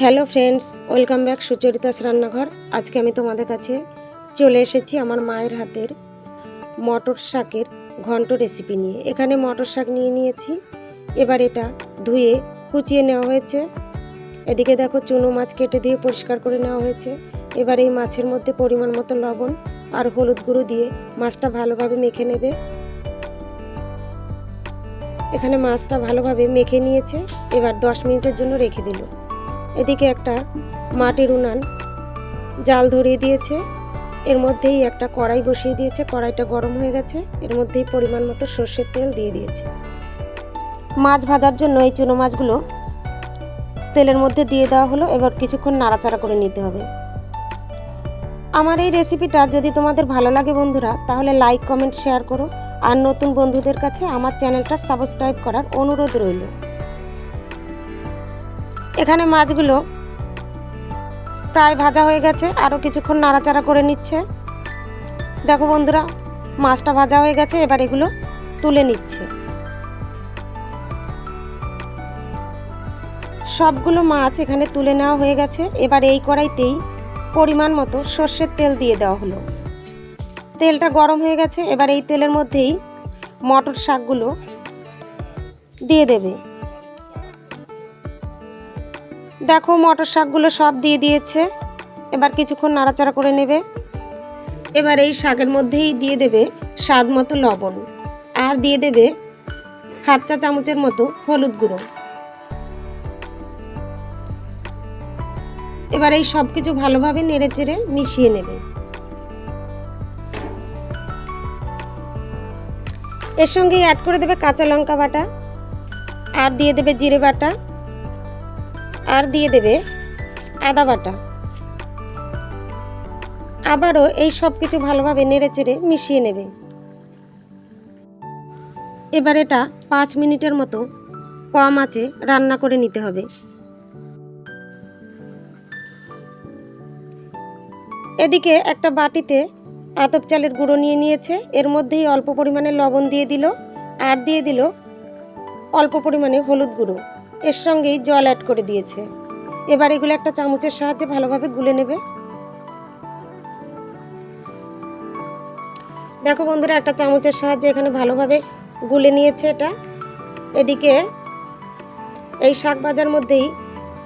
Hello friends, welcome back Sucharitas রান্নাঘর। আজকে আমি তোমাদের কাছে চলে এসেছি আমার মায়ের হাতের মটর শাকের ঘন্ট রেসিপি নিয়ে। এখানে মটর শাক নিয়ে নিয়েছি। এবার এটা ধুয়ে কুচিয়ে নেওয়া হয়েছে। এদিকে দেখো চুনো মাছ কেটে দিয়ে পরিষ্কার করে নেওয়া হয়েছে। এবার এই মাছের মধ্যে পরিমাণ মতো লবণ আর হলুদ গুঁড়ো দিয়ে মাছটা ভালোভাবে মেখে নেবে। এখানে মাছটা ভালোভাবে মেখে নিয়েছে। এবার 10 মিনিটের জন্য রেখে দিল। এদিকে একটা মাটির উনান জাল ধরিয়ে দিয়েছে। এর মধ্যেই একটা কড়াই বসিয়ে দিয়েছে। কড়াইটা গরম হয়ে গেছে। এর মধ্যেই পরিমাণ মতো সর্ষের তেল দিয়ে দিয়েছে। মাছ ভাজার জন্য এই চুনো মাছগুলো তেলের মধ্যে দিয়ে দেওয়া হলো। এবার কিছুক্ষণ নাড়াচাড়া করে নিতে হবে। আমার এই রেসিপিটা যদি তোমাদের ভালো লাগে বন্ধুরা, তাহলে লাইক কমেন্ট শেয়ার করো। আর নতুন বন্ধুদের কাছে আমার চ্যানেলটা সাবস্ক্রাইব করার অনুরোধ রইল। এখানে মাছগুলো প্রায় ভাজা হয়ে গেছে। আরও কিছুক্ষণ নাড়াচাড়া করে নিচ্ছে। দেখো বন্ধুরা, মাছটা ভাজা হয়ে গেছে। এবার এগুলো তুলে নিচ্ছে। সবগুলো মাছ এখানে তুলে নেওয়া হয়ে গেছে। এবার এই কড়াইতেই পরিমাণ মতো সর্ষের তেল দিয়ে দেওয়া হলো। তেলটা গরম হয়ে গেছে। এবার এই তেলের মধ্যেই মটর শাকগুলো দিয়ে দেবে। দেখো মটর শাকগুলো সব দিয়ে দিয়েছে। এবার কিছুক্ষণ নাড়াচাড়া করে নেবে। এবার এই শাকের মধ্যেই দিয়ে দেবে স্বাদ মতো লবণ আর দিয়ে দেবে হাফ চা চামচের মতো হলুদ গুঁড়ো। এবার এই সব কিছু ভালোভাবে নেড়ে চেড়ে মিশিয়ে নেবে। এর সঙ্গে অ্যাড করে দেবে কাঁচা লঙ্কা বাটা, আর দিয়ে দেবে জিরে বাটা, আর দিয়ে দেবে আদা বাটা। আবারও এই সব কিছু ভালোভাবে নেড়ে চেড়ে মিশিয়ে নেবে। এবার এটা 5 মিনিটের মতো কম আঁচে রান্না করে নিতে হবে। এদিকে একটা বাটিতে আতপ চালের গুঁড়ো নিয়ে নিয়েছে। এর মধ্যেই অল্প পরিমাণে লবণ দিয়ে দিল, আর দিয়ে দিল অল্প পরিমাণে হলুদ গুঁড়ো। এর সঙ্গেই জল অ্যাড করে দিয়েছে। এবার এগুলো একটা চামচের সাহায্যে ভালোভাবে গুলে নেবে। দেখো বন্ধুরা, একটা চামচের সাহায্যে এখানে ভালোভাবে গুলে নিয়েছে এটা। এদিকে এই শাক ভাজার মধ্যেই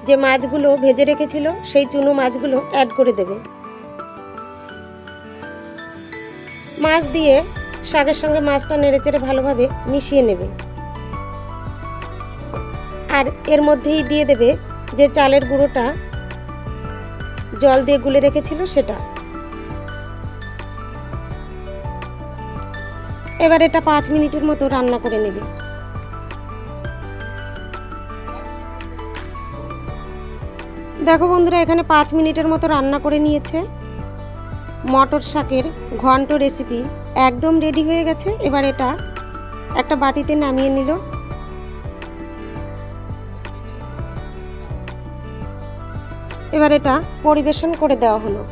যে মাছগুলো ভেজে রেখেছিল সেই চুনো মাছগুলো অ্যাড করে দেবে। মাছ দিয়ে শাকের সঙ্গে মাছটা নেড়েচেড়ে ভালোভাবে মিশিয়ে নেবে। আর এর মধ্যেই দিয়ে দেবে যে চালের গুঁড়োটা জল দিয়ে গুলে রেখেছিল সেটা। এবার এটা 5 মিনিটের মতো রান্না করে নেবে। দেখো বন্ধুরা, এখানে 5 মিনিটের মতো রান্না করে নিয়েছে। মটর শাকের ঘন্ট রেসিপি একদম রেডি হয়ে গেছে। এবার এটা একটা বাটিতে নামিয়ে নিল। এবার এটা পরিবেশন করে দেওয়া হলো।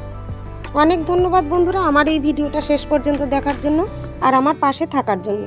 অনেক ধন্যবাদ বন্ধুরা আমার এই ভিডিওটা শেষ পর্যন্ত দেখার জন্য আর আমার পাশে থাকার জন্য।